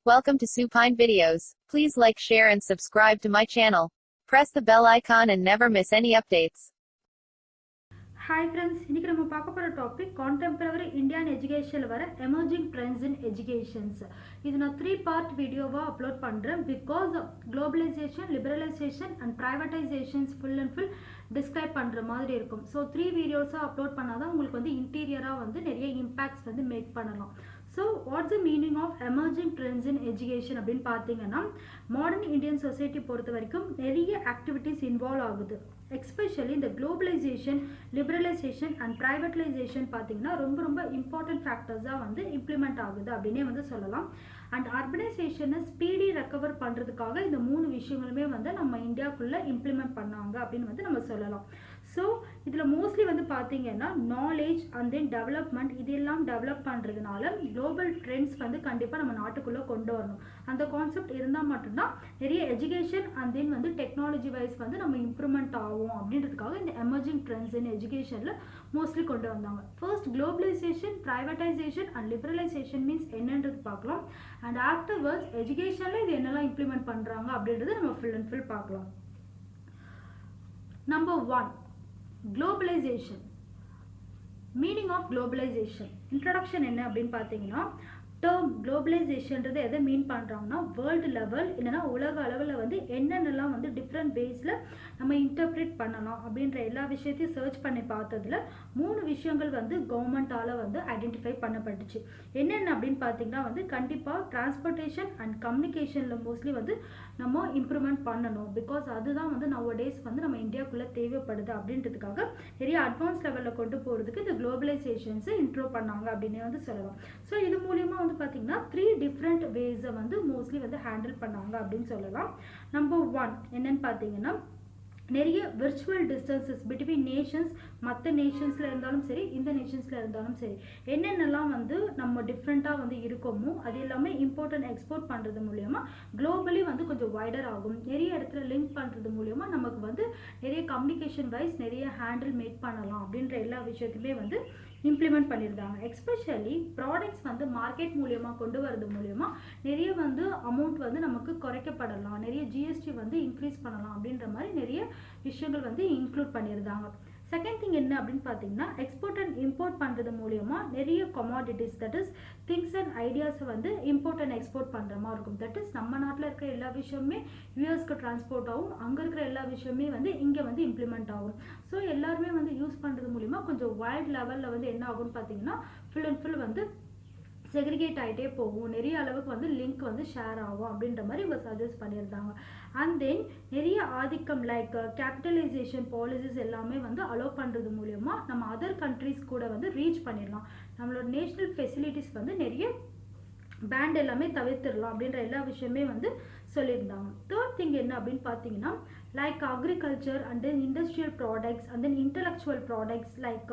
Welcome to Supine Videos. Please like, share and subscribe to my channel. Press the bell icon and never miss any updates. Hi friends, இன்னைக்கு நம்ம பார்க்க போற topic contemporary Indian education வர emerging trends in educations. இது நான் 3 part வீடியோவா upload பண்றேன் because globalization, liberalization and privatizations full and full describe பண்ற மாதிரி இருக்கும். So 3 வீடியோஸா அப்லோட் பண்ணாதான் உங்களுக்கு வந்து இன்டீரியரா வந்து நிறைய impacts வந்து மேக் பண்ணலாம். So what's the meaning of emerging trends in education அப்படின்னு பார்த்தீங்கன்னா modern Indian society பொறுத்த வரைக்கும் நிறைய activities involve ஆகுது. Especially இந்த globalization, liberalization and privatization பார்த்தீங்கன்னா ரொம்ப important factors வந்து implement ஆகுது அப்படின்னே வந்து சொல்லலாம். And urbanization ஸ்பீடி ரெக்கவர் பண்றதுக்காக இந்த மூணு விஷயங்களுமே வந்து நம்ம இந்தியாக்குள்ள இம்ப்ளிமெண்ட் பண்ணாங்க அப்படின்னு வந்து நம்ம சொல்லலாம். ஸோ இதில் மோஸ்ட்லி வந்து பார்த்தீங்கன்னா நாலேஜ் அண்ட் தென் டெவலப்மெண்ட் இதெல்லாம் டெவலப் பண்ணுறதுனால குளோபல் ட்ரெண்ட்ஸ் வந்து கண்டிப்பாக நம்ம நாட்டுக்குள்ளே கொண்டு வரணும். அந்த கான்செப்ட் இருந்தால் மட்டும்தான் நிறைய எஜுகேஷன் அண்ட் தென் வந்து டெக்னாலஜி வைஸ் வந்து நம்ம இம்ப்ரூவ்மெண்ட் ஆகும் அப்படின்றதுக்காக இந்த எமர்ஜிங் ட்ரெண்ட்ஸ் இன் எஜுகேஷனில் மோஸ்ட்லி கொண்டு வந்தாங்க. First globalisation, privatisation and liberalisation means என்னன்றது பார்க்கலாம். அண்ட் ஆஃப்டர்வர்ட்ஸ் எஜுகேஷனில் இது என்னெல்லாம் இம்ப்ளிமெண்ட் பண்ணுறாங்க அப்படின்றது நம்ம ஃபுல் அண்ட் ஃபுல் பார்க்கலாம். Number 1, globalization. Meaning of globalization. Introduction என்ன அப்படின்னு பார்த்தீங்கன்னா டேர்ம் குளோபலைசேஷன்றது எதை மீன் பண்ணுறாங்கன்னா வேர்ல்டு லெவல் இல்லைனா உலக அளவில் வந்து என்னென்னலாம் வந்து டிஃப்ரெண்ட் வேஸில் நம்ம இன்டர்பிரேட் பண்ணலாம் அப்படின்ற எல்லா விஷயத்தையும் சர்ச் பண்ணி பார்த்ததுல 3 விஷயங்கள் வந்து கவர்மெண்ட்டால் வந்து ஐடென்டிஃபை பண்ணப்பட்டுச்சு. என்னென்ன அப்படின்னு பார்த்தீங்கன்னா வந்து கண்டிப்பாக டிரான்ஸ்போர்ட்டேஷன் அண்ட் கம்யூனிகேஷனில் மோஸ்ட்லி வந்து நம்ம இம்ப்ரூவ்மெண்ட் பண்ணணும். பிகாஸ் அதுதான் வந்து நவ டேஸ் வந்து நம்ம இந்தியாவுக்குள்ளே தேவைப்படுது அப்படின்றதுக்காக நிறைய அட்வான்ஸ் லெவலில் கொண்டு போகிறதுக்கு இந்த குளோபலைசேஷன்ஸை இன்ட்ரோ பண்ணாங்க அப்படின்னு வந்து சொல்லலாம். ஸோ இது மூலியமாக வந்து பார்த்தீங்கன்னா 3 டிஃப்ரெண்ட் வேஸை வந்து மோஸ்ட்லி வந்து ஹேண்டில் பண்ணாங்க அப்படின்னு சொல்லலாம். நம்பர் 1 என்னன்னு பார்த்தீங்கன்னா நிறைய விர்ச்சுவல் டிஸ்டன்சஸ் பிட்வீன் நேஷன்ஸ், மற்ற நேஷன்ஸில் இருந்தாலும் சரி இந்த நேஷன்ஸில் இருந்தாலும் சரி என்னென்னலாம் வந்து நம்ம டிஃப்ரெண்ட்டாக வந்து இருக்கோமோ அது எல்லாமே இம்போர்ட் அண்ட் எக்ஸ்போர்ட் பண்ணுறது மூலயமா குளோபலி வந்து கொஞ்சம் வைடர் ஆகும். நிறைய இடத்துல லிங்க் பண்ணுறது மூலயமா நமக்கு வந்து நிறைய கம்யூனிகேஷன் வைஸ் நிறைய ஹேண்டில் மேக் பண்ணலாம் அப்படின்ற எல்லா விஷயத்தையுமே வந்து இம்ப்ளிமெண்ட் பண்ணியிருந்தாங்க. எஸ்பெஷலி ப்ராடக்ட்ஸ் வந்து மார்க்கெட் மூலியமாக கொண்டு வரது மூலயமா நிறைய வந்து அமௌண்ட் வந்து நமக்கு குறைக்கப்படலாம், நிறைய ஜிஎஸ்டி வந்து இன்க்ரீஸ் பண்ணலாம் அப்படின்ற மாதிரி நிறைய விஷயங்கள் வந்து இன்க்ளூட் பண்ணியிருந்தாங்க. செகண்ட் திங் என்ன அப்படின்னு பார்த்தீங்கன்னா எக்ஸ்போர்ட் அண்ட் இம்போர்ட் பண்ணுறது மூலயமா நிறைய commodities that is things and ஐடியாஸை வந்து இம்போர்ட் அண்ட் எக்ஸ்போர்ட் பண்ணுற மாதிரி இருக்கும். தட் இஸ் நம்ம நாட்டில் இருக்கிற எல்லா விஷயமே யூஎஸ்க்கு டிரான்ஸ்போர்ட் ஆகும், அங்கே இருக்கிற எல்லா விஷயமே வந்து இங்கே வந்து இம்ப்ளிமெண்ட் ஆகும். ஸோ எல்லாருமே வந்து யூஸ் பண்ணுறது மூலிமா கொஞ்சம் வைல்ட் லெவலில் வந்து என்ன ஆகும்னு பார்த்தீங்கன்னா ஃபுல் அண்ட் ஃபுல் வந்து செக்ரிகேட் ஆகிட்டே போகும், நிறைய அளவுக்கு வந்து லிங்க் வந்து ஷேர் ஆகும் அப்படின்ற மாதிரி இவங்க சஜஸ்ட் பண்ணியிருந்தாங்க. அண்ட் தென் நிறைய ஆதிக்கம் லைக் கேபிட்டலைசேஷன் பாலிசிஸ் எல்லாமே வந்து அலோவ் பண்ணுறது மூலயமா நம்ம அதர் கண்ட்ரிஸ் கூட வந்து ரீச் பண்ணிடலாம். நம்மளோட நேஷ்னல் ஃபெசிலிட்டிஸ் வந்து நிறைய பேண்ட் எல்லாமே தவிர்த்திடலாம் அப்படின்ற எல்லா விஷயமே வந்து சொல்லியிருந்தாங்க. தேர்ட் திங் என்ன அப்படின்னு பார்த்தீங்கன்னா like agriculture and then industrial products and then intellectual products like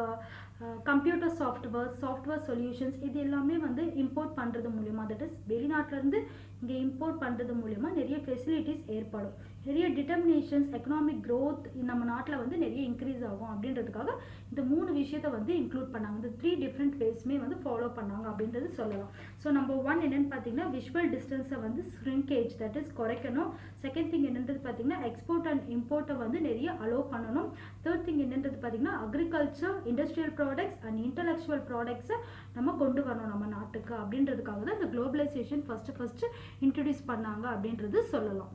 computer software solutions இது எல்லாமே வந்து இம்போர்ட் பண்ணுறது மூலயமா தட் இஸ் வெளிநாட்டிலேருந்து இங்கே இம்போர்ட் பண்ணுறது மூலயமா நிறைய ஃபெசிலிட்டிஸ் ஏற்படும், நிறைய டிட்டர்மினேஷன்ஸ், எக்கனாமிக் க்ரோத் நம்ம நாட்டில் வந்து நிறைய இன்க்ரீஸ் ஆகும் அப்படின்றதுக்காக இந்த 3 விஷயத்தை வந்து இன்க்ளூட் பண்ணாங்க. இந்த 3 டிஃப்ரெண்ட் வேஸ்மே வந்து ஃபாலோ பண்ணாங்க அப்படின்றது சொல்லலாம். ஸோ நம்பர் 1 என்னென்னு பார்த்தீங்கன்னா விஷுவல் டிஸ்டன்ஸை வந்து ஸ்ரிங்கேஜ் தட் இஸ் குறைக்கணும். செகண்ட் திங் என்னன்றது பார்த்தீங்கன்னா எக்ஸ்போர்ட் அண்ட் இம்போர்ட்டை வந்து நிறைய அலோவ் பண்ணணும். தேர்ட் திங் என்னன்றது பார்த்தீங்கன்னா agriculture, industrial products and intellectual ப்ராடக்ட்ஸை நம்ம கொண்டு வரணும் நம்ம நாட்டுக்கு அப்படின்றதுக்காக தான் இந்த குளோபலைசேஷன் ஃபர்ஸ்ட் இன்ட்ரடியூஸ் பண்ணாங்க அப்படின்றது சொல்லலாம்.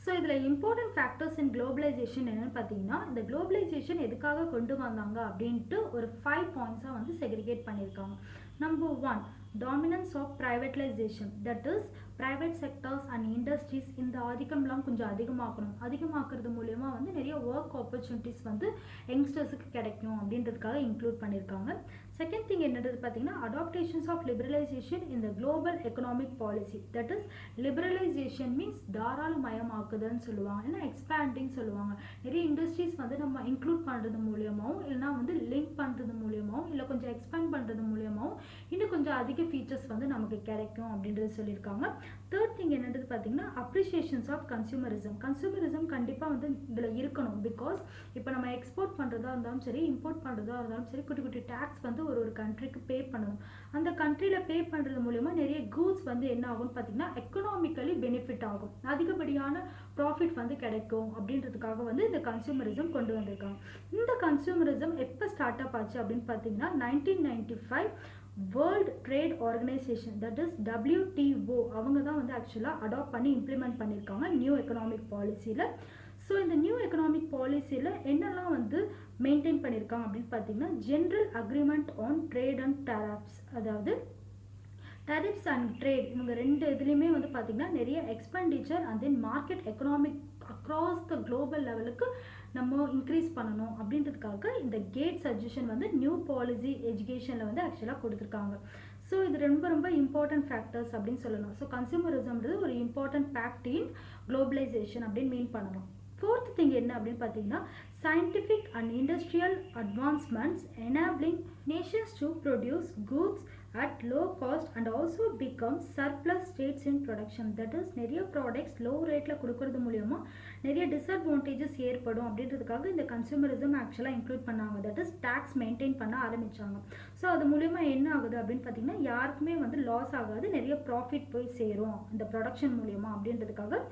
ஸோ இதில் இம்பார்ட்டன்ட் ஃபேக்டர்ஸ் இன் குளோபலைசேஷன் என்னென்னு பார்த்தீங்கன்னா இந்த குளோபலைசேஷன் எதுக்காக கொண்டு வந்தாங்க அப்படின்ட்டு ஒரு 5 பாயிண்ட்ஸாக வந்து செக்ரிகேட் பண்ணியிருக்காங்க. Number 1 dominance of privatization that is private sectors and industries இந்த ஆதிக்கம்லாம் கொஞ்சம் அதிகமாக்குறது மூலயமா வந்து நிறைய ஒர்க் ஆப்பர்ச்சுனிட்டிஸ் வந்து யங்ஸ்டர்ஸுக்கு கிடைக்கும் அப்படின்றதுக்காக இன்க்ளூட் பண்ணியிருக்காங்க. செகண்ட் திங் என்னன்றது பார்த்தீங்கன்னா அடாப்டேஷன்ஸ் ஆஃப் லிபரலைசேஷன் இந்த global economic policy that is liberalization means தாராளமயமாக்குதுன்னு சொல்லுவாங்க, இல்லைன்னா எக்ஸ்பேண்டிங் சொல்லுவாங்க. நிறைய இண்டஸ்ட்ரீஸ் வந்து நம்ம இன்க்ளூட் பண்ணுறது மூலியமாகவும் இல்லைனா வந்து லிங்க் பண்ணுறது மூலியமாகவும் இல்லை கொஞ்சம் எக்ஸ்பேண்ட் பண்ணுறது மூலியமாகவும் இன்னும் கொஞ்சம் அதிக ஃபீச்சர்ஸ் வந்து நமக்கு கிடைக்கும் அப்படின்றது சொல்லியிருக்காங்க. தேர்ட் திங் என்னன்றது பார்த்தீங்கன்னா அப்ரிசியேஷன்ஸ் ஆஃப் கன்சூமரிசம் கண்டிப்பாக வந்து இதில் இருக்கணும். பிகாஸ் இப்போ நம்ம எக்ஸ்போர்ட் பண்ணுறதா இருந்தாலும் சரி இம்போர்ட் பண்ணுறதா இருந்தாலும் சரி குட்டி குட்டி டேக்ஸ் வந்து ஒரு கண்ட்ரிக்கு பே பண்ணணும். அந்த கண்ட்ரியில் பே பண்ணுறது மூலயமா நிறைய கூட்ஸ் வந்து என்ன ஆகும்னு பார்த்தீங்கன்னா எக்கனாமிக்கலி பெனிஃபிட் ஆகும், அதிகப்படியான ப்ராஃபிட் வந்து கிடைக்கும் அப்படின்றதுக்காக வந்து இந்த கன்சூமரிசம் கொண்டு வந்திருக்காங்க. இந்த கன்சூமரிசம் எப்போ ஸ்டார்ட் அப் ஆச்சு அப்படின்னு பார்த்தீங்கன்னா 1995 world trade organisation, that is WTO, அவங்க தான் வந்து ஆக்சுவலாக அடாப்ட் பண்ணி இம்ப்ளிமெண்ட் பண்ணியிருக்காங்க நியூ எக்கனாமிக் பாலிசியில். ஸோ இந்த நியூ எக்கனாமிக் பாலிசியில் என்னெல்லாம் வந்து மெயின்டைன் பண்ணியிருக்காங்க அப்படின்னு பார்த்தீங்கன்னா general agreement on trade and tariffs, அதாவது டேரிஃப்ஸ் அண்ட் ட்ரேட் இவங்க ரெண்டு இதுலேயுமே வந்து பார்த்திங்கன்னா நிறைய expenditure and then market economic across the global லெவலுக்கு நம்ம இன்க்ரீஸ் பண்ணணும் அப்படின்றதுக்காக இந்த கேட் சஜஷன் வந்து நியூ பாலிசி எஜுகேஷனில் வந்து ஆக்சுவலாக கொடுத்துருக்காங்க. ஸோ இது ரொம்ப ரொம்ப இம்பார்ட்டன்ட் ஃபேக்டர்ஸ் அப்படின்னு சொல்லலாம். ஸோ கன்சூமரிசம்ன்றது ஒரு இம்பார்ட்டன்ட் ஃபேக்ட் இன் குளோபலைசேஷன் அப்படின்னு மீன் பண்ணலாம். ஃபோர்த் திங் என்ன அப்படின்னு பார்த்தீங்கன்னா scientific and industrial advancements enabling nations to produce goods at low cost and also become surplus states in production. That is நிறைய ப்ராடக்ட்ஸ் லோ ரேட்டில் கொடுக்கறது மூலயமா நிறைய டிஸ்அட்வான்டேஜஸ் ஏற்படும் அப்படின்றதுக்காக இந்த கன்சூமரிசம் ஆக்சுவலாக இன்க்ளூட் பண்ணாங்க. தட் இஸ் டேக்ஸ் மெயின்டைன் பண்ண ஆரம்பித்தாங்க. ஸோ அது மூலயமா என்ன ஆகுது அப்படின்னு பார்த்தீங்கன்னா யாருக்குமே வந்து லாஸ் ஆகாது, நிறைய ப்ராஃபிட் போய் சேரும் இந்த ப்ரொடக்ஷன் மூலயமா அப்படின்றதுக்காக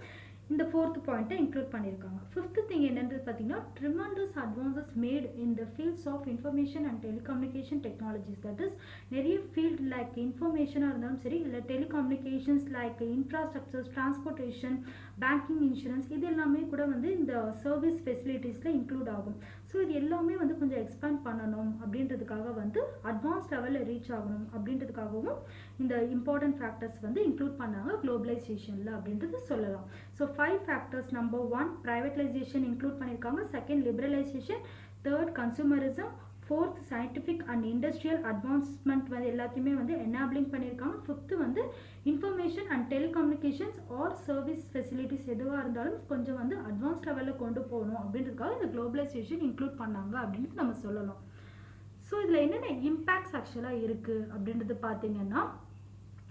இந்த ஃபோர்த் பாயிண்ட்டை இன்க்ளூட் பண்ணியிருக்காங்க. ஃபிஃப்த் திங் என்னன்றது பார்த்தீங்கன்னா tremendous advances made in the fields of information and telecommunication technologies. That is நிறைய ஃபீல்ட் லைக் இன்ஃபர்மேஷனாக இருந்தாலும் சரி, இல்லை telecommunications like infrastructures, transportation, banking, insurance, இது எல்லாமே கூட வந்து இந்த சர்வீஸ் ஃபெசிலிட்டிஸில் இன்க்ளூட் ஆகும். ஸோ இது எல்லாமே வந்து கொஞ்சம் எக்ஸ்பேண்ட் பண்ணணும் அப்படின்றதுக்காக வந்து அட்வான்ஸ் லெவலில் ரீச் ஆகணும் அப்படின்றதுக்காகவும் இந்த இம்பார்ட்டன்ட் ஃபேக்டர்ஸ் வந்து இன்க்ளூட் பண்ணாங்க குளோபலைசேஷனில் அப்படின்றது சொல்லலாம். So 5 factors. Number 1 privatisation include பண்ணியிருக்காங்க, second liberalisation, third consumerism, fourth scientific and industrial advancement வந்து எல்லாத்தையுமே வந்து எனாபிளிங் பண்ணியிருக்காங்க. ஃபிஃப்த்து வந்து information and telecommunications or service facilities எதுவாக இருந்தாலும் கொஞ்சம் வந்து அட்வான்ஸ் லெவலில் கொண்டு போகணும் அப்படின்றதுக்காக இந்த குளோபலைசேஷன் இன்க்ளூட் பண்ணாங்க அப்படின்னு நம்ம சொல்லலாம். ஸோ இதில் என்னென்ன இம்பேக்ட்ஸ் ஆக்சுவலாக இருக்குது அப்படின்றது பார்த்தீங்கன்னா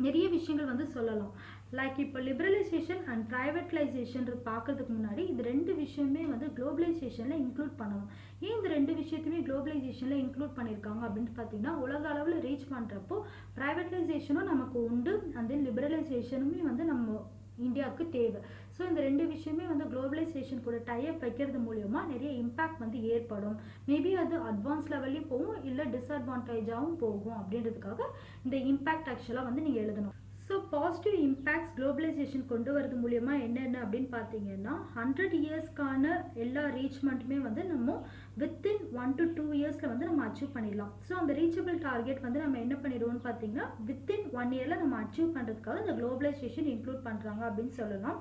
நிறைய விஷயங்கள் வந்து சொல்லலாம். லைக் இப்போ லிபரலைசேஷன் அண்ட் ப்ரைவேட்லைசேஷன் பார்க்கறதுக்கு முன்னாடி இது ரெண்டு விஷயமே வந்து குளோபலைசேஷனில் இன்க்ளூட் பண்ணணும். ஏன் இந்த ரெண்டு விஷயத்தையுமே குளோபலைசேஷனில் இன்க்ளூட் பண்ணியிருக்காங்க அப்படின்னு பார்த்தீங்கன்னா உலக அளவில் ரீச் பண்ணுறப்போ ப்ரைவேட்லைசேஷனும் நமக்கு உண்டு, அண்ட் தென் லிபரலைசேஷனுமே வந்து நம்ம இந்தியாவுக்கு தேவை. ஸோ இந்த ரெண்டு விஷயமே வந்து குளோபலைசேஷன் கூட டைப் வைக்கிறது மூலயமா நிறைய இம்பேக்ட் வந்து ஏற்படும். மேபி அது அட்வான்ஸ் லெவல்லையும் போகும், இல்லை டிஸ்அட்வான்டேஜாகவும் போகும் அப்படின்றதுக்காக இந்த இம்பேக்ட் ஆக்சுவலாக வந்து நீங்கள் எழுதணும். ஸோ பாசிட்டிவ் இம்பேக்ட்ஸ் குளோபலைசேஷன் கொண்டு வரது மூலயமா என்னென்ன அப்படின்னு பார்த்தீங்கன்னா 100 இயர்ஸ்க்கான எல்லா ரீச்மெண்ட்டுமே வந்து நம்ம வித்தின் 1 to 2 இயர்ஸில் வந்து நம்ம அச்சீவ் பண்ணிடலாம். ஸோ அந்த ரீச்சபிள் டார்கெட் வந்து நம்ம என்ன பண்ணிடுவோம்னு பார்த்தீங்கன்னா வித்தின் 1 இயரில் நம்ம அச்சீவ் பண்ணுறதுக்காக இந்த குளோபலைசேஷன் இன்க்ளூட் பண்ணுறாங்க அப்படின்னு சொல்லலாம்.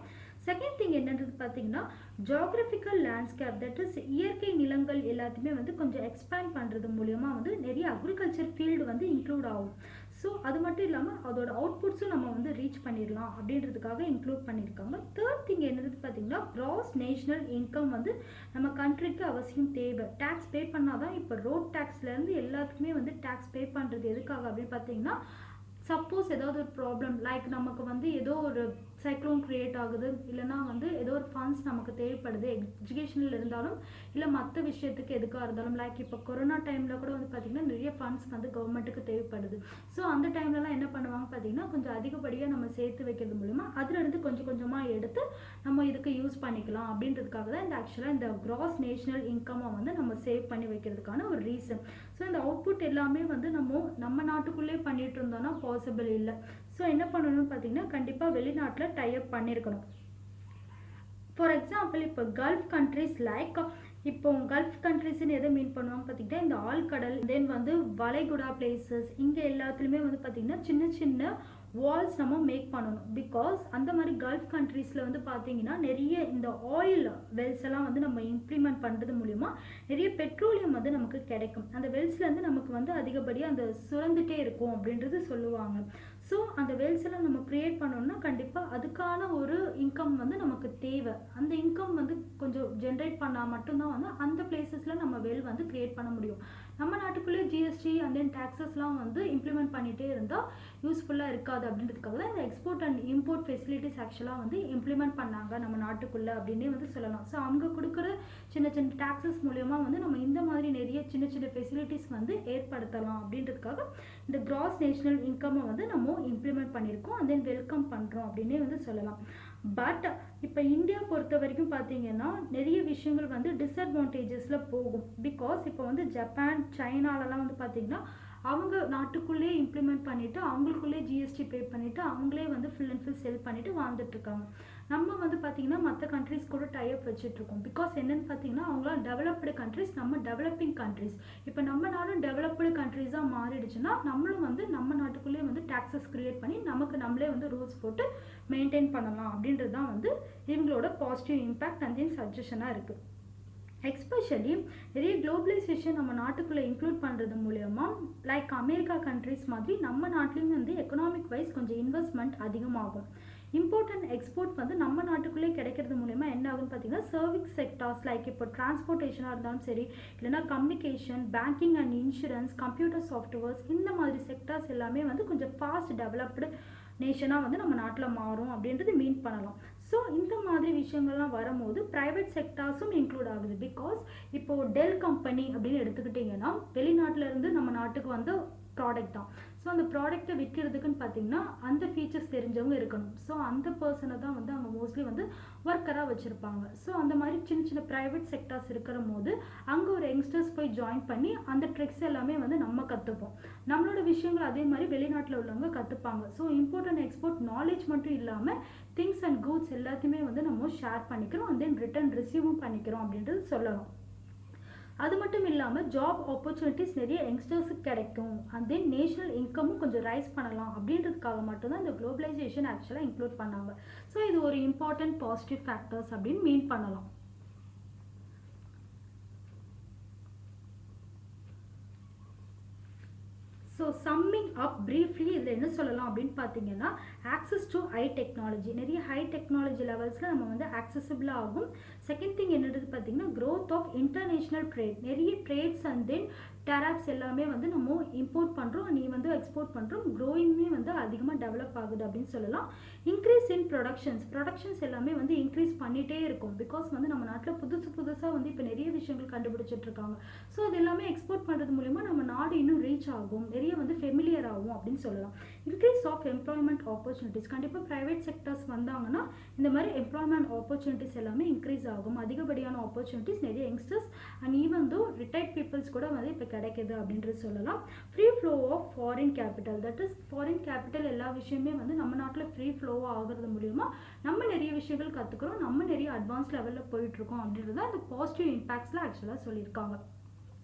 செகண்ட் திங் என்னன்றது பார்த்தீங்கன்னா ஜியோகிராஃபிக்கல் லேண்ட்ஸ்கேப், தட் இஸ் இயற்கை நிலங்கள் எல்லாத்தையுமே வந்து கொஞ்சம் எக்ஸ்பேண்ட் பண்ணுறது மூலயமா வந்து நிறைய அக்ரிகல்ச்சர் ஃபீல்டு வந்து இன்க்ளூட் ஆகும். ஸோ அது மட்டும் இல்லாமல் அதோட அவுட்புட்ஸும் நம்ம வந்து ரீச் பண்ணிடலாம் அப்படின்றதுக்காக இன்க்ளூட் பண்ணியிருக்காங்க. தேர்ட் திங் என்னது பார்த்தீங்கன்னா க்ராஸ் நேஷனல் இன்கம் வந்து நம்ம கண்ட்ரிக்கு அவசியம் தேவை. டேக்ஸ் பே பண்ணால் தான் இப்போ ரோட் டேக்ஸ்லேருந்து எல்லாத்துக்குமே வந்து டேக்ஸ் பே பண்ணுறது எதுக்காக அப்படின்னு பார்த்தீங்கன்னா சப்போஸ் ஏதாவது ஒரு ப்ராப்ளம் லைக் நமக்கு வந்து ஏதோ ஒரு சைக்ளோன் க்ரியேட் ஆகுது, இல்லைனா வந்து ஏதோ ஒரு ஃபண்ட்ஸ் நமக்கு தேவைப்படுது, எஜுகேஷனில் இருந்தாலும் இல்லை மற்ற விஷயத்துக்கு எதுக்காக இருந்தாலும், லைக் இப்போ கொரோனா டைமில் கூட வந்து பார்த்திங்கன்னா நிறைய ஃபண்ட்ஸ் வந்து கவர்மெண்ட்டுக்கு தேவைப்படுது. ஸோ அந்த டைம்லலாம் என்ன பண்ணுவாங்க பார்த்திங்கன்னா கொஞ்சம் அதிகப்படியாக நம்ம சேர்த்து வைக்கிறது மூலிமா அதுலேருந்து கொஞ்சம் கொஞ்சமாக எடுத்து நம்ம இதுக்கு யூஸ் பண்ணிக்கலாம் அப்படின்றதுக்காக தான் இந்த ஆக்சுவலாக இந்த கிராஸ் நேஷனல் இன்கம்மை வந்து நம்ம சேவ் பண்ணி வைக்கிறதுக்கான ஒரு ரீசன். ஸோ இந்த அவுட்புட் எல்லாமே வந்து நம்ம நாட்டுக்குள்ளே பண்ணிட்டு இருந்தோம்னா பாசிபிள் இல்லை. ஸோ என்ன பண்ணணும்னு பார்த்தீங்கன்னா கண்டிப்பாக வெளிநாட்டில் டைப் பண்ணியிருக்கணும். ஃபார் எக்ஸாம்பிள் இப்போ கல்ஃப் கண்ட்ரிஸ் லைக் இப்போ கல்ஃப் கண்ட்ரிஸ்ன்னு எதை மீன் பண்ணுவாங்க பார்த்தீங்கன்னா இந்த ஆழ்கடல், தென் வந்து வளைகுடா பிளேசஸ், இங்கே எல்லாத்துலேயுமே வந்து பார்த்திங்கன்னா சின்ன சின்ன வால்ஸ் நம்ம மேக் பண்ணணும். பிகாஸ் அந்த மாதிரி கல்ஃப் கண்ட்ரீஸில் வந்து பார்த்தீங்கன்னா நிறைய இந்த ஆயில் வெல்ஸ் எல்லாம் வந்து நம்ம இம்ப்ளிமெண்ட் பண்ணுறது மூலிமா நிறைய பெட்ரோலியம் வந்து நமக்கு கிடைக்கும். அந்த வெல்ஸ்லேருந்து நமக்கு வந்து அதிகப்படியாக அந்த சுரந்துட்டே இருக்கும் அப்படின்றது சொல்லுவாங்க. ஸோ அந்த வெல்ஸ் எல்லாம் நம்ம க்ரியேட் பண்ணோம்னா கண்டிப்பாக அதுக்கான ஒரு இன்கம் வந்து நமக்கு தேவை. அந்த இன்கம் வந்து கொஞ்சம் ஜென்ரேட் பண்ணால் மட்டும்தான் வந்து அந்த பிளேசஸில் நம்ம வெல் வந்து க்ரியேட் பண்ண முடியும். நம்ம நாட்டுக்குள்ளே ஜிஎஸ்டி அண்ட் தென் டேக்ஸஸ்லாம் வந்து இம்ப்ளிமெண்ட் பண்ணிகிட்டே இருந்தால் யூஸ்ஃபுல்லாக இருக்காது அப்படின்றதுக்காக தான் இந்த எக்ஸ்போர்ட் அண்ட் இம்போர்ட் ஃபெசிலிட்டிஸ் ஆக்சுவலாக வந்து இம்ப்ளிமெண்ட் பண்ணாங்க நம்ம நாட்டுக்குள்ளே அப்படின்னே வந்து சொல்லலாம். ஸோ அவங்க கொடுக்குற சின்ன சின்ன டேக்ஸஸ் மூலயமா வந்து நம்ம இந்த மாதிரி நிறைய சின்ன சின்ன ஃபெசிலிட்டிஸ் வந்து ஏற்படுத்தலாம் அப்படின்றதுக்காக இந்த கிராஸ் நேஷனல் இன்கம்மை வந்து நம்ம இம்ப்ளிமெண்ட் பண்ணியிருக்கோம் அண்ட் தென் வெல்கம் பண்ணுறோம் அப்படின்னே வந்து சொல்லலாம். பட் இப்போ இந்தியா பொறுத்த வரைக்கும் பார்த்தீங்கன்னா நிறைய விஷயங்கள் வந்து டிஸ்அட்வான்டேஜஸில் போகும். பிகாஸ் இப்போ வந்து ஜப்பான் சைனாலலாம் வந்து பார்த்தீங்கன்னா அவங்க நாட்டுக்குள்ளே இம்ப்ளிமெண்ட் பண்ணிவிட்டு அவங்களுக்குள்ளே ஜிஎஸ்டி பே பண்ணிவிட்டு அவங்களே வந்து ஃபுல் அண்ட் ஃபுல் செல் பண்ணிவிட்டு வாழ்ந்துட்டுருக்காங்க. நம்ம வந்து பார்த்திங்கன்னா மற்ற கண்ட்ரிஸ் கூட டைப் வச்சுட்ருக்கோம். பிகாஸ் என்னென்னு பார்த்தீங்கன்னா அவங்களாம் டெவலப்டு கண்ட்ரிஸ், நம்ம டெவலப்பிங் கண்ட்ரிஸ். இப்போ நம்ம நாடும் டெவலப்டு கண்ட்ரிஸாக மாறிடுச்சுன்னா நம்மளும் வந்து நம்ம நாட்டுக்குள்ளேயே வந்து டேக்ஸஸ் க்ரியேட் பண்ணி நமக்கு நம்மளே வந்து ரூல்ஸ் போட்டு மெயின்டைன் பண்ணலாம் அப்படின்றது தான் வந்து இவங்களோட பாசிட்டிவ் இம்பேக்ட் அண்ட் தென் சஜஷனாக இருக்குது. எஸ்பெஷலி நிறைய குளோபலைசேஷன் நம்ம நாட்டுக்குள்ளே இன்க்ளூட் பண்ணுறது மூலயமா லைக் அமெரிக்கா கண்ட்ரிஸ் மாதிரி நம்ம நாட்டிலையும் வந்து எக்கனாமிக் வைஸ் கொஞ்சம் இன்வெஸ்ட்மெண்ட் அதிகமாகும். இம்போர்ட் அண்ட் எக்ஸ்போர்ட் வந்து நம்ம நாட்டுக்குள்ளே கிடைக்கிறது மூலயமா என்ன ஆகுன்னு பார்த்தீங்கன்னா சர்வீஸ் செக்டார்ஸ் லைக் இப்போ டிரான்ஸ்போர்ட்டேஷனாக இருந்தாலும் சரி, இல்லைனா communication, banking and insurance, computer softwares, இந்த மாதிரி செக்டார்ஸ் எல்லாமே வந்து கொஞ்சம் ஃபாஸ்ட் டெவலப்டு நேஷனாக வந்து நம்ம நாட்டில் மாறும் அப்படின்றது மீன் பண்ணலாம். ஸோ இந்த மாதிரி விஷயங்கள்லாம் வரும்போது ப்ரைவேட் செக்டார்ஸும் இன்க்ளூட் ஆகுது. பிகாஸ் இப்போது டெல் கம்பெனி அப்படின்னு எடுத்துக்கிட்டிங்கன்னா வெளிநாட்டிலேருந்து நம்ம நாட்டுக்கு வந்து ப்ராடக்ட் தான். ஸோ அந்த ப்ராடக்ட்டை விற்கிறதுக்குன்னு பார்த்தீங்கன்னா அந்த ஃபீச்சர்ஸ் தெரிஞ்சவங்க இருக்கணும். ஸோ அந்த பர்சனை தான் வந்து அவங்க மோஸ்ட்லி வந்து ஒர்க்கராக வச்சுருப்பாங்க. ஸோ அந்த மாதிரி சின்ன சின்ன ப்ரைவேட் செக்டார்ஸ் இருக்கிற போது அங்கே ஒரு யங்ஸ்டர்ஸ் போய் ஜாயின் பண்ணி அந்த ட்ரிக்ஸ் எல்லாமே வந்து நம்ம கற்றுப்போம். நம்மளோட விஷயங்கள் அதே மாதிரி வெளிநாட்டில் உள்ளவங்க கற்றுப்பாங்க. So import and export knowledge மட்டும் இல்லாமல் திங்ஸ் அண்ட் கூட்ஸ் எல்லாத்தையுமே வந்து நம்ம ஷேர் பண்ணிக்கிறோம் அண்ட் தென் ரிட்டர்ன் ரிசீவும் பண்ணிக்கிறோம் அப்படின்றது சொல்லலாம். அது மட்டும் இல்லாமல் ஜாப் ஆப்பர்ச்சுனிட்டிஸ் நிறைய யங்ஸ்டர்ஸுக்கு கிடைக்கும் அண்ட் தென் நேஷனல் இன்கமும் கொஞ்சம் ரைஸ் பண்ணலாம் அப்படின்றதுக்காக மட்டும்தான் இந்த குளோபலைசேஷன் ஆக்சுவலாக இன்க்ளூட் பண்ணாங்க. ஸோ இது ஒரு இம்பார்ட்டன்ட் பாசிட்டிவ் ஃபேக்டர்ஸ் அப்படின்னு மீன் பண்ணலாம். ஸோ சம்மிங் அப் ப்ரீஃப்லி இதில் என்ன சொல்லலாம் அப்படின்னு பார்த்தீங்கன்னா ஆக்சஸ் டு ஹை டெக்னாலஜி, நிறைய ஹை டெக்னாலஜி லெவல்ஸில் நம்ம வந்து ஆக்சசிபிளாக ஆகும். செகண்ட் திங் என்னது பார்த்தீங்கன்னா க்ரோத் ஆஃப் இன்டர்நேஷ்னல் ட்ரேட், நிறைய ட்ரேட்ஸ் அண்ட் தென் டெராப்ஸ் எல்லாமே வந்து நம்ம இம்போர்ட் பண்ணுறோம், நீ வந்து எக்ஸ்போர்ட் பண்ணுறோம், க்ரோயிங்குமே வந்து அதிகமாக டெவலப் ஆகுது அப்படின்னு சொல்லலாம். இன்க்ரீஸ் இன் ப்ரொடக்ஷன்ஸ் எல்லாமே வந்து இன்க்ரீஸ் பண்ணிகிட்டே இருக்கும். பிகாஸ் வந்து நம்ம நாட்டில் புதுசாக வந்து இப்போ நிறைய விஷயங்கள் கண்டுபிடிச்சிட்டு இருக்காங்க. ஸோ அது எல்லாமே எக்ஸ்போர்ட் பண்ணுறது மூலிமா நம்ம நாடு இன்னும் ரீச் ஆகும், நிறைய வந்து ஃபெமிலியர் ஆகும் அப்படின்னு சொல்லலாம். இன்க்ரீஸ் ஆஃப் எம்ப்ளாய்மெண்ட் ஆப்பர்ச்சுனிட்டிஸ், கண்டிப்பாக ப்ரைவேட் செக்டர்ஸ் வந்தாங்கன்னா இந்த மாதிரி எம்ப்ளாய்மெண்ட் ஆப்பர்ச்சுனிட்டிஸ் எல்லாமே இன்க்ரீஸ் ஆகும். அதிகப்படியான ஆப்பர்ச்சுனிட்டிஸ் நிறைய youngsters and even though retired peoples கூட வந்து இப்போ கிடைக்குது அப்படின்றது சொல்லலாம். Free flow of foreign capital, that is foreign capital எல்லா விஷயமே வந்து நம்ம நாட்டில் ஃப்ரீ ஃப்ளோவாக ஆகிறது மூலிமா நம்ம நிறைய விஷயங்கள் கற்றுக்குறோம், நம்ம நிறைய அட்வான்ஸ் லெவலில் போயிட்டுருக்கோம் அப்படின்றது அந்த பாசிட்டிவ் இம்பேக்ட்ஸில் ஆக்சுவலாக சொல்லியிருக்காங்க.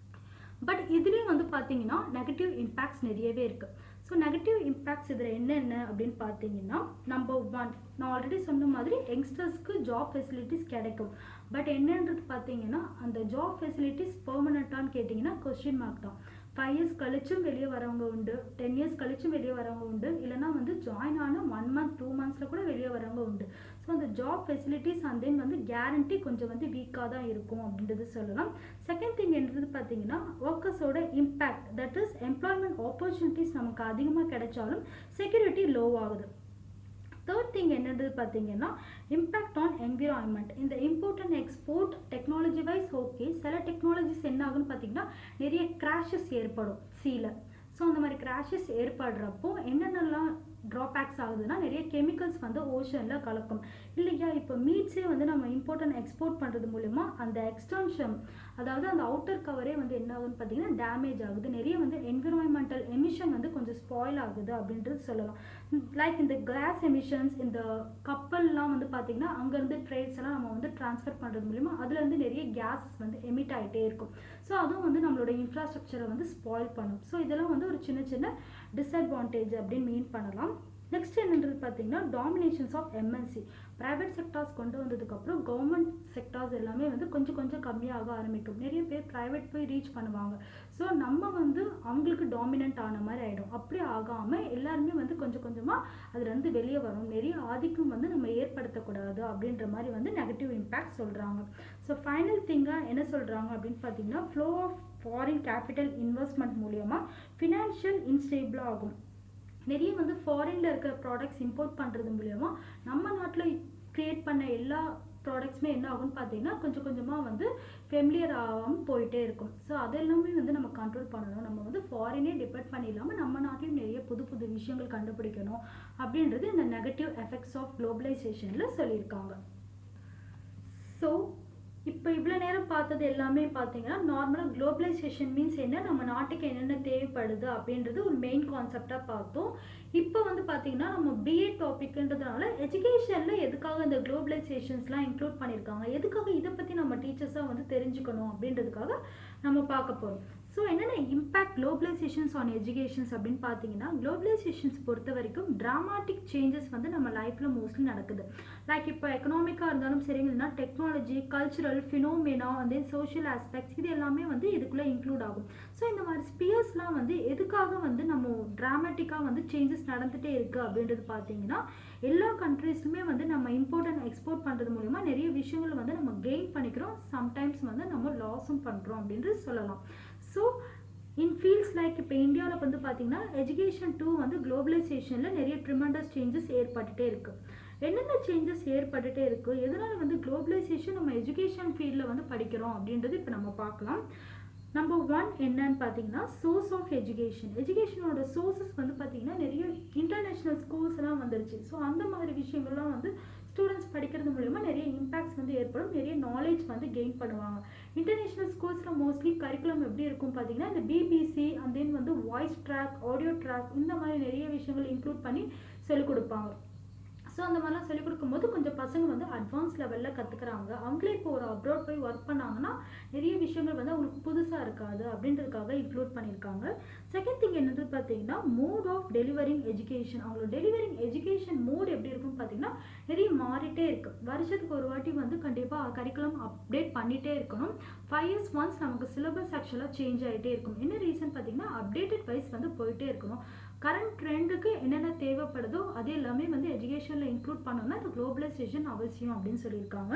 பட் இதுலேயும் வந்து பார்த்தீங்கன்னா நெகட்டிவ் இம்பேக்ட்ஸ் நிறையவே இருக்குது. ஸோ நெகட்டிவ் இம்பேக்ட்ஸ் இதில் என்னென்ன அப்படின்னு பார்த்தீங்கன்னா நம்பர் 1, நான் ஆல்ரெடி சொன்ன மாதிரி யங்ஸ்டர்ஸ்க்கு ஜாப் ஃபெசிலிட்டிஸ் கிடைக்கும். பட் என்னன்றது பார்த்தீங்கன்னா அந்த ஜாப் ஃபெசிலிட்டிஸ் பெர்மனண்ட்டான்னு கேட்டிங்கன்னா கொஸ்டின் மார்க் தான். 5 இயர்ஸ் கழிச்சும் வெளியே வரவங்க உண்டு, 10 இயர்ஸ் கழிச்சும் வெளியே வரவங்க உண்டு, இல்லைனா வந்து ஜாயின் ஆன 1 மந்த் 2 மந்த்ஸில் கூட வெளியே வரவங்க உண்டு. ஸோ அந்த ஜாப் ஃபெசிலிட்டிஸ் அண்ட் தென் வந்து கேரண்டி கொஞ்சம் வந்து வீக்காக தான் இருக்கும் அப்படின்றது சொல்லலாம். செகண்ட் திங் என்னது பார்த்தீங்கன்னா ஒர்க்கர்ஸோட impact, that is employment opportunities நமக்கு அதிகமாக கிடைச்சாலும் செக்யூரிட்டி லோ ஆகுது. தேர்ட் திங் என்னது பார்த்தீங்கன்னா இம்பேக்ட் ஆன் என்விரான்மெண்ட். இந்த import and export technology wise okay, சில டெக்னாலஜிஸ் என்ன ஆகுன்னு பார்த்தீங்கன்னா நிறைய கிராஷஸ் ஏற்படும் சீல. ஸோ அந்த மாதிரி கிராஷஸ் ஏற்படுறப்போ என்னென்னலாம் ட்ராபேக்ஸ் ஆகுதுன்னா நிறைய கெமிக்கல்ஸ் வந்து ஓஷனில் கலக்கும் இல்லையா. இப்போ மீட்ஸே வந்து நம்ம இம்போர்ட் அண்ட் எக்ஸ்போர்ட் பண்ணுறது மூலிமா அந்த எக்ஸ்டென்ஷன், அதாவது அந்த அவுட்டர் கவரே வந்து என்ன ஆகுதுன்னு பார்த்தீங்கன்னா டேமேஜ் ஆகுது, நிறைய வந்து என்விரான்மெண்டல் எமிஷன் வந்து கொஞ்சம் ஸ்பாயில் ஆகுது அப்படின்றது சொல்லலாம். லைக் இந்த கிளாஸ் எமிஷன்ஸ், இந்த கப்பல்லாம் வந்து பார்த்தீங்கன்னா அங்கேருந்து ட்ரேட்ஸ் எல்லாம் நம்ம வந்து ட்ரான்ஸ்ஃபர் பண்ணுறது மூலிமா அதுலேருந்து நிறைய கேஸஸ் வந்து எமிட் ஆகிட்டே இருக்கும். ஸோ அதுவும் வந்து நம்மளோட இன்ஃப்ராஸ்ட்ரக்சரை வந்து ஸ்பாயில் பண்ணும். ஸோ இதெல்லாம் வந்து ஒரு சின்ன சின்ன டிஸ்அட்வான்டேஜ் அப்படின்னு மீன் பண்ணலாம். நெக்ஸ்ட் என்னன்றது பார்த்தீங்கன்னா dominations of MNC. Private sectors கொண்டு வந்ததுக்கப்புறம் கவர்மெண்ட் செக்டார்ஸ் எல்லாமே வந்து கொஞ்சம் கொஞ்சம் கம்மியாக ஆரம்பிக்கும். பண்ணிக்கும். நிறைய பேர் ப்ரைவேட் போய் ரீச் பண்ணுவாங்க. ஸோ நம்ம வந்து அவங்களுக்கு டாமினன்ட் ஆன மாதிரி ஆகிடும். அப்படி ஆகாமல் எல்லாருமே வந்து கொஞ்சம் கொஞ்சமாக அதுலேருந்து வெளியே வரும். நிறைய ஆதிக்கம் வந்து நம்ம ஏற்படுத்தக்கூடாது அப்படின்ற மாதிரி வந்து நெகட்டிவ் இம்பேக்ட் சொல்கிறாங்க. ஸோ ஃபைனல் திங்காக என்ன சொல்கிறாங்க அப்படின்னு பார்த்தீங்கன்னா, flow of foreign capital investment மூலியமாக ஃபினான்ஷியல் இன்ஸ்டேபிள் ஆகும். நிறைய வந்து ஃபாரினில் இருக்கிற ப்ராடக்ட்ஸ் இம்போர்ட் பண்ணுறது மூலயமா நம்ம நாட்டில் க்ரியேட் பண்ண எல்லா ப்ராடக்ட்ஸுமே என்ன ஆகும்னு பார்த்தீங்கன்னா கொஞ்சம் கொஞ்சமாக வந்து ஃபெமிலியர் ஆகாமல் போயிட்டே இருக்கும். ஸோ அதெல்லாமே வந்து நம்ம கண்ட்ரோல் பண்ணணும். நம்ம வந்து ஃபாரினே டிபெண்ட் பண்ணிடாமல் நம்ம நாட்டிலையும் நிறைய புது புது விஷயங்கள் கண்டுபிடிக்கணும் அப்படின்றது இந்த நெகட்டிவ் எஃபெக்ட்ஸ் ஆஃப் குளோபலைசேஷனில் சொல்லியிருக்காங்க. ஸோ இப்போ இவ்வளோ நேரம் பார்த்தது எல்லாமே பார்த்தீங்கன்னா நார்மலாக குளோபலைசேஷன் மீன்ஸ் என்ன, நம்ம நாட்டுக்கு என்னென்ன தேவைப்படுது அப்படின்றது ஒரு மெயின் கான்செப்டாக பார்த்தோம். இப்போ வந்து பார்த்தீங்கன்னா நம்ம பிஏ டாபிக்ன்றதுனால எஜுகேஷனில் எதுக்காக இந்த குளோபலைசேஷன்ஸ்லாம் இன்க்ளூட் பண்ணியிருக்காங்க, எதுக்காக இதை பற்றி நம்ம டீச்சர்ஸாக வந்து தெரிஞ்சுக்கணும் அப்படின்றதுக்காக நம்ம பார்க்க போகிறோம். ஸோ என்னென்ன இம்பேக்ட் குளோபலைசேஷன்ஸ் ஆன் எஜுகேஷன்ஸ் அப்படின்னு பார்த்தீங்கன்னா, குளோபலைசேஷன்ஸ் பொறுத்த வரைக்கும் ட்ராமாட்டிக் சேஞ்சஸ் வந்து நம்ம லைஃப்பில் மோஸ்ட்லி நடக்குது. லைக் இப்போ எக்கனாமிக்காக இருந்தாலும் சரி, இல்லைன்னா டெக்னாலஜி, கல்ச்சுரல் ஃபினோமினா, அந்த சோஷியல் ஆஸ்பெக்ட்ஸ், இது எல்லாமே வந்து இதுக்குள்ளே இன்க்ளூட் ஆகும். ஸோ இந்த மாதிரி ஸ்பியர்ஸ்லாம் வந்து எதுக்காக வந்து நம்ம ட்ராமாட்டிக்காக வந்து சேஞ்சஸ் நடந்துகிட்டே இருக்குது அப்படின்றது பார்த்தீங்கன்னா, எல்லா கண்ட்ரீஸுமே வந்து நம்ம இம்போர்ட் அண்ட் எக்ஸ்போர்ட் பண்ணுறது மூலிமா நிறைய விஷயங்கள் வந்து நம்ம கெயின் பண்ணிக்கிறோம், சம்டைம்ஸ் வந்து நம்ம லாஸும் பண்ணுறோம் அப்படின்றது சொல்லலாம். ஸோ இன் ஃபீல்ட்ஸ் லைக் இப்போ இந்தியாவில் வந்து பார்த்தீங்கன்னா எஜுகேஷன் டூ வந்து குளோபலைசேஷனில் நிறைய ட்ரிமெண்டஸ் சேஞ்சஸ் ஏற்பட்டுகிட்டே இருக்குது. என்னென்ன சேஞ்சஸ் ஏற்பட்டுகிட்டே இருக்குது, எதனால் வந்து குளோபலைசேஷன் நம்ம எஜுகேஷன் ஃபீல்டில் வந்து படிக்கிறோம் அப்படின்றது இப்போ நம்ம பார்க்கலாம். நம்பர் 1 என்னன்னு பார்த்தீங்கன்னா சோர்ஸ் ஆஃப் எஜுகேஷன். எஜுகேஷனோட சோர்ஸஸ் வந்து பார்த்தீங்கன்னா நிறைய இன்டர்நேஷ்னல் ஸ்கூல்ஸ் எல்லாம் வந்துருச்சு. ஸோ அந்த மாதிரி விஷயங்கள்லாம் வந்து ஸ்டூடெண்ட்ஸ் படிக்கிறது மூலமா நிறைய இம்பாக்ட்ஸ் வந்து ஏற்படும், நிறைய நாலேஜ் வந்து கெயின் பண்ணுவாங்க. இன்டர்நேஷ்னல் ஸ்கூல்ஸில் மோஸ்ட்லி கரிக்குலம் எப்படி இருக்கும் பார்த்தீங்கன்னா, இந்த பிபிசி அண்ட் தென் வந்து வாய்ஸ் ட்ராக், ஆடியோ ட்ராக், இந்த மாதிரி நிறைய விஷயங்கள் இன்க்ளூட் பண்ணி சொல்லிக் கொடுப்பாங்க. ஸோ அந்த மாதிரிலாம் சொல்லிக் கொடுக்கும்போது கொஞ்சம் பசங்க வந்து அட்வான்ஸ் லெவலில் கற்றுக்குறாங்க. அவங்களே இப்போ ஒரு அப்ராட் போய் ஒர்க் பண்ணாங்கன்னா நிறைய விஷயங்கள் வந்து அவங்களுக்கு புதுசாக இருக்காது அப்படின்றதுக்காக இன்க்ளூட் பண்ணியிருக்காங்க. செகண்ட் திங் என்னது பார்த்தீங்கன்னா மோட் ஆஃப் டெலிவரிங் எஜுகேஷன். அவங்களோட டெலிவரிங் எஜுகேஷன் மோட் எப்படி இருக்குன்னு பார்த்தீங்கன்னா நிறைய மாறிட்டே இருக்குது. வருஷத்துக்கு ஒரு வாட்டி வந்து கண்டிப்பாக கரிக்குலம் அப்டேட் பண்ணிகிட்டே இருக்கணும். 5 years ஒன்ஸ் நமக்கு சிலபஸ் ஆக்சுவலாக சேஞ்ச் ஆகிட்டே இருக்கும். என்ன ரீசன் பார்த்தீங்கன்னா அப்டேட்டட் வைஸ் வந்து போயிட்டே இருக்கணும். கரண்ட் ட்ரெண்டுக்கு என்னென்ன தேவைப்படுதோ அது எல்லாமே வந்து எஜுகேஷனில் இன்க்ளூட் பண்ணோம்னா இந்த குளோபலைசேஷன் அவசியம் அப்படின்னு சொல்லியிருக்காங்க.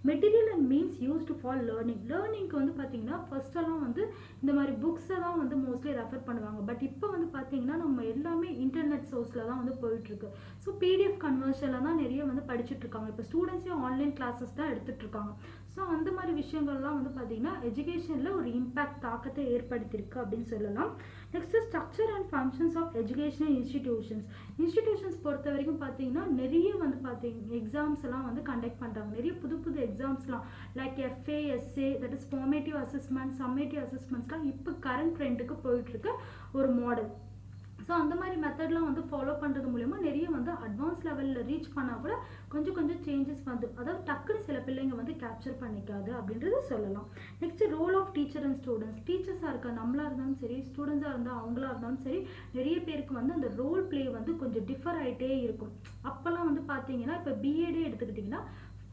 Material and means used for லேர்னிங்க்கு வந்து பார்த்தீங்கன்னா ஃபர்ஸ்டெல்லாம் வந்து இந்த மாதிரி புக்ஸை தான் வந்து மோஸ்ட்லி ரெஃபர் பண்ணுவாங்க. பட் இப்போ வந்து பார்த்தீங்கன்னா நம்ம எல்லாமே இன்டர்நெட் சோர்ஸில் தான் வந்து போயிட்டுருக்கு. ஸோ பிடிஎஃப் கன்வர்ஷனில் தான் நிறைய வந்து படிச்சுட்டு இருக்காங்க. இப்போ ஸ்டூடெண்ட்ஸே ஆன்லைன் கிளாஸஸ் தான் எடுத்துகிட்டு இருக்காங்க. ஸோ அந்த மாதிரி விஷயங்கள்லாம் வந்து பார்த்தீங்கன்னா எஜுகேஷனில் ஒரு இம்பேக்ட் தாக்கத்தை ஏற்படுத்தியிருக்கு அப்படின்னு சொல்லலாம். Next structure and functions of educational institutions பொறுத்த வரைக்கும் பார்த்தீங்கன்னா நிறைய வந்து பார்த்தீங்கன்னா எக்ஸாம்ஸ் எல்லாம் வந்து கண்டக்ட் பண்ணுறாங்க. நிறைய புது புது எக்ஸாம்ஸ்லாம் like FA, SA, that is formative assessment, summative அசஸ்மெண்ட்ஸ்லாம் இப்போ கரண்ட் ட்ரெண்டுக்கு போயிட்டுருக்க ஒரு மாடல். ஸோ அந்த மாதிரி மெத்தட்லாம் வந்து ஃபாலோ பண்ணுறது மூலமா நிறைய வந்து அட்வான்ஸ் லெவலில் ரீச் பண்ணால் கூட கொஞ்சம் கொஞ்சம் சேஞ்சஸ் வந்து அதாவது டக்குன்னு சில பிள்ளைங்க வந்து கேப்சர் பண்ணிக்காது அப்படின்றது சொல்லலாம். Next role of teacher and students. டீச்சர்ஸாக இருக்க நம்மளாக இருந்தாலும் சரி, ஸ்டூடெண்ட்ஸாக இருந்தால் அவங்களா இருந்தாலும் சரி, நிறைய பேருக்கு வந்து அந்த ரோல் பிளே வந்து கொஞ்சம் டிஃபர் ஆகிட்டே இருக்கும். அப்போல்லாம் வந்து பார்த்தீங்கன்னா இப்போ பிஎடே எடுத்துக்கிட்டிங்கன்னா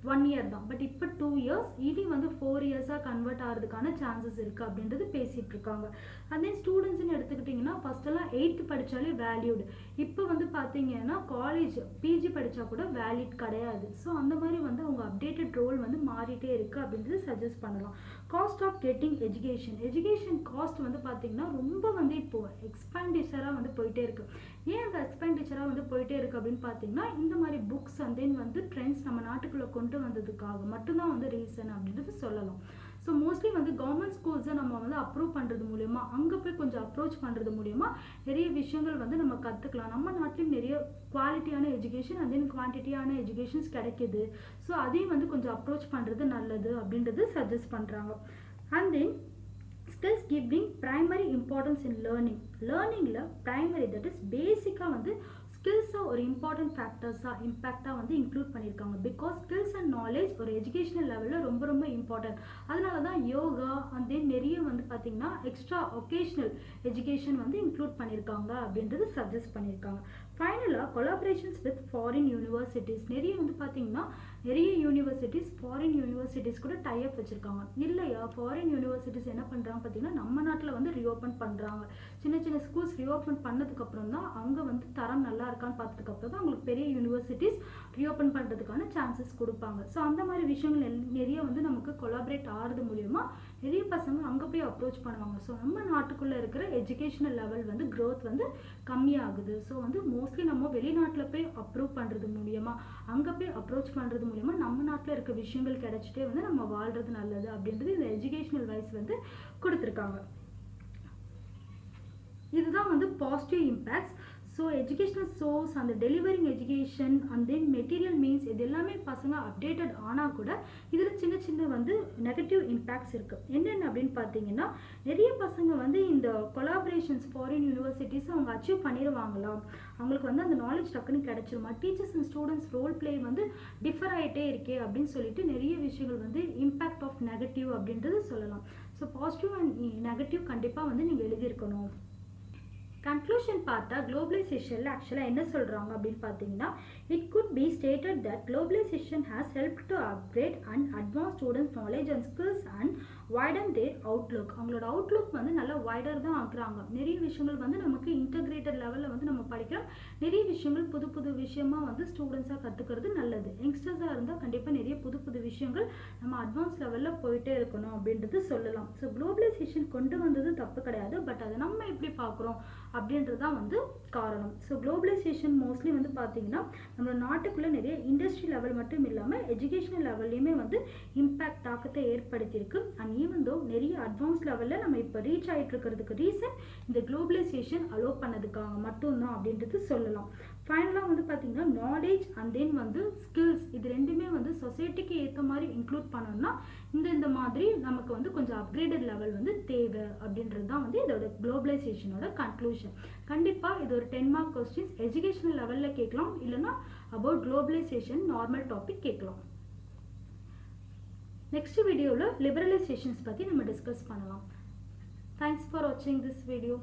1 year தான், பட் இப்போ 2 years, இனி வந்து 4 years-ஆக கன்வெர்ட் ஆகிறதுக்கான சான்சஸ் இருக்குது அப்படின்றது பேசிகிட்டு இருக்காங்க. அதே ஸ்டூடெண்ட்ஸ்ன்னு எடுத்துக்கிட்டிங்கன்னா ஃபஸ்ட்டெல்லாம் 8th படித்தாலே வேல்யூடு, இப்போ வந்து பார்த்தீங்கன்னா காலேஜ் பிஜி படித்தா கூட வேலிட் கிடையாது. ஸோ அந்த மாதிரி வந்து அவங்க அப்டேட்டட் ரோல் வந்து மாறிட்டே இருக்குது அப்படின்றது சஜஸ்ட் பண்ணலாம். Cost of getting education cost வந்து பார்த்தீங்கன்னா ரொம்ப வந்து இப்போது எக்ஸ்பெண்டிச்சராக வந்து போயிட்டே இருக்குது. ஏன் அந்த எக்ஸ்பெண்டிச்சராக வந்து போயிட்டே இருக்குது அப்படின்னு பார்த்தீங்கன்னா இந்த மாதிரி புக்ஸ் அண்ட் தென் வந்து ட்ரெண்ட்ஸ் நம்ம நாட்டுக்குள்ளே கொண்டு வந்ததுக்காக மட்டும்தான் வந்து ரீசன் அப்படின்றது சொல்லலாம். ஸோ மோஸ்ட்லி வந்து கவர்மெண்ட் ஸ்கூல்ஸை நம்ம வந்து அப்ரூவ் பண்ணுறது மூலயமா அங்கே போய் கொஞ்சம் அப்ரோச் பண்ணுறது மூலயமா நிறைய விஷயங்கள் வந்து நம்ம கற்றுக்கலாம். நம்ம நாட்டிலும் நிறைய குவாலிட்டியான எஜுகேஷன் அண்ட் தென் குவான்டிட்டியான எஜுகேஷன்ஸ் கிடைக்கிது. ஸோ அதையும் வந்து கொஞ்சம் அப்ரோச் பண்ணுறது நல்லது அப்படின்றது சஜஸ்ட் பண்ணுறாங்க. And then skills giving primary importance in learning. லேர்னிங்கில் ப்ரைமரி தட் இஸ் பேசிக்காக வந்து ஸ்கில்ஸை ஒரு இம்பார்ட்டன்ட் ஃபேக்டர்ஸாக இம்பேக்டாக வந்து இன்க்ளூட் பண்ணியிருக்காங்க. பிகாஸ் ஸ்கில்ஸ் அண்ட் நாலேஜ் ஒரு எஜுகேஷனல் லெவலில் ரொம்ப ரொம்ப இம்பார்ட்டன்ட். அதனால தான் யோகா அண்ட் தென் நிறைய வந்து பார்த்திங்கன்னா எக்ஸ்ட்ரா ஒகேஷ்னல் எஜுகேஷன் வந்து இன்க்ளூட் பண்ணியிருக்காங்க அப்படின்றது சஜஸ்ட் பண்ணியிருக்காங்க. ஃபைனலாக கொலாபரேஷன்ஸ் வித் ஃபாரின் யூனிவர்சிட்டிஸ், நிறைய வந்து பார்த்திங்கன்னா நிறைய யூனிவர்சிட்டிஸ் ஃபாரின் யூனிவர்சிட்டிஸ் கூட டைப் வச்சுருக்காங்க. இல்லையா, ஃபாரின் யூனிவர்சிட்டிஸ் என்ன பண்ணுறாங்க பார்த்திங்கன்னா நம்ம நாட்டில் வந்து ரீஓப்பன் பண்ணுறாங்க. சின்ன சின்ன ஸ்கூல்ஸ் ரீஓப்பன் பண்ணதுக்கப்புறம் தான் அவங்க வந்து தரம் நல்லா இருக்கான்னு பார்த்ததுக்கப்புறம் தான் அவங்களுக்கு பெரிய யூனிவர்சிட்டிஸ் ரீஓப்பன் பண்ணுறதுக்கான சான்சஸ் கொடுப்பாங்க. ஸோ அந்த மாதிரி விஷயங்கள் நிறைய வந்து நமக்கு கொலாபரேட் ஆகிறது மூலயமா நிறைய பசங்க அங்கே போய் அப்ரோச் பண்ணுவாங்க. ஸோ நம்ம நாட்டுக்குள்ளே இருக்கிற எஜுகேஷனல் லெவல் வந்து க்ரோத் வந்து கம்மியாகுது. ஸோ வந்து மோஸ்ட்லி நம்ம வெளிநாட்டில் போய் அப்ரூவ் பண்ணுறது மூலியமா அங்கே போய் அப்ரோச் பண்ணுறது மூலியமா நம்ம நாட்டில் இருக்க விஷயங்கள் கிடைச்சிட்டே வந்து நம்ம வாழ்றது நல்லது அப்படின்றது இந்த எஜுகேஷனல் வைஸ் வந்து கொடுத்துருக்காங்க. இதுதான் வந்து positive impacts. So educational source அந்த delivering education and then material means இது எல்லாமே பசங்க அப்டேட்டட் ஆனால் கூட இதில் சின்ன சின்ன வந்து நெகட்டிவ் இம்பேக்ட்ஸ் இருக்குது. என்னென்ன அப்படின்னு பார்த்தீங்கன்னா நிறைய பசங்க வந்து இந்த கொலாபரேஷன்ஸ் ஃபாரின் யூனிவர்சிட்டிஸ் அவங்க அச்சீவ் பண்ணிடுவாங்களா, அவங்களுக்கு வந்து அந்த நாலேஜ் டக்குன்னு கிடைச்சிருமா, teachers and students role play வந்து டிஃபர் ஆகிட்டே இருக்கே அப்படின்னு சொல்லிட்டு நிறைய விஷயங்கள் வந்து இம்பேக்ட் ஆஃப் நெகட்டிவ் அப்படின்றது சொல்லலாம். ஸோ பாசிட்டிவ் அண்ட் நெகட்டிவ் கண்டிப்பாக வந்து நீங்கள் எழுதியிருக்கணும். கன்க்ளூஷன் பார்த்தா குளோபலைசேஷனில் ஆக்சுவலாக என்ன சொல்கிறாங்க அப்படின்னு பார்த்தீங்கன்னா it could be stated that globalisation has help to upgrade and advance students knowledge and skills and widen their outlook. அவங்களோட அவுட்லுக் வந்து நல்லா வைடர் தான் ஆக்குறாங்க. நிறைய விஷயங்கள் வந்து நமக்கு இன்டகிரேட்டட் லெவலில் வந்து நம்ம படிக்கிறோம். நிறைய விஷயங்கள் புது புது விஷயமா வந்து ஸ்டூடெண்ட்ஸாக கற்றுக்கிறது நல்லது. யங்ஸ்டர்ஸாக இருந்தால் கண்டிப்பாக நிறைய புது புது விஷயங்கள் நம்ம அட்வான்ஸ் லெவலில் போயிட்டே இருக்கணும் அப்படின்றது சொல்லலாம். ஸோ குளோபலைசேஷன் கொண்டு வந்தது தப்பு கிடையாது, பட் அதை நம்ம எப்படி பார்க்குறோம் அப்படின்றது தான் வந்து காரணம். ஸோ குளோபலைசேஷன் மோஸ்ட்லி வந்து பார்த்தீங்கன்னா நம்ம நாட்டுக்குள்ளே நிறைய இண்டஸ்ட்ரி லெவல் மட்டும் இல்லாமல் எஜுகேஷனல் லெவல்லையுமே வந்து இம்பேக்ட் தாக்கத்தை ஏற்படுத்தியிருக்கு. அண்ட் ஈவன் தோ நிறைய அட்வான்ஸ் லெவலில் நம்ம இப்போ ரீச் ஆகிட்டு இருக்கிறதுக்கு ரீசன் இந்த குளோபலைசேஷன் அலோவ் பண்ணதுக்காக மட்டும்தான் அப்படின்றது சொல்லலாம். ஃபைனலாக வந்து பார்த்தீங்கன்னா நாலேஜ் அண்ட் தென் வந்து ஸ்கில்ஸ் இது ரெண்டுமே வந்து சொசைட்டிக்கு ஏற்ற மாதிரி இன்க்ளூட் பண்ணோம்னா இந்த மாதிரி நமக்கு வந்து கொஞ்சம் அப்கிரேடட் லெவல் வந்து தேவை அப்படின்றது தான் வந்து இதோட குளோபலைசேஷனோட கன்க்ளூஷன். கண்டிப்பாக இது ஒரு 10 மார்க் கொஸ்டின்ஸ் எஜுகேஷனல் லெவலில் கேட்கலாம், இல்லைனா அபவுட் குளோபலைசேஷன் நார்மல் டாபிக் கேட்கலாம். நெக்ஸ்ட் வீடியோவில் லிபரலைசேஷன்ஸ் பற்றி நம்ம டிஸ்கஸ் பண்ணலாம். தேங்க்ஸ் ஃபார் வாட்சிங் திஸ் வீடியோ.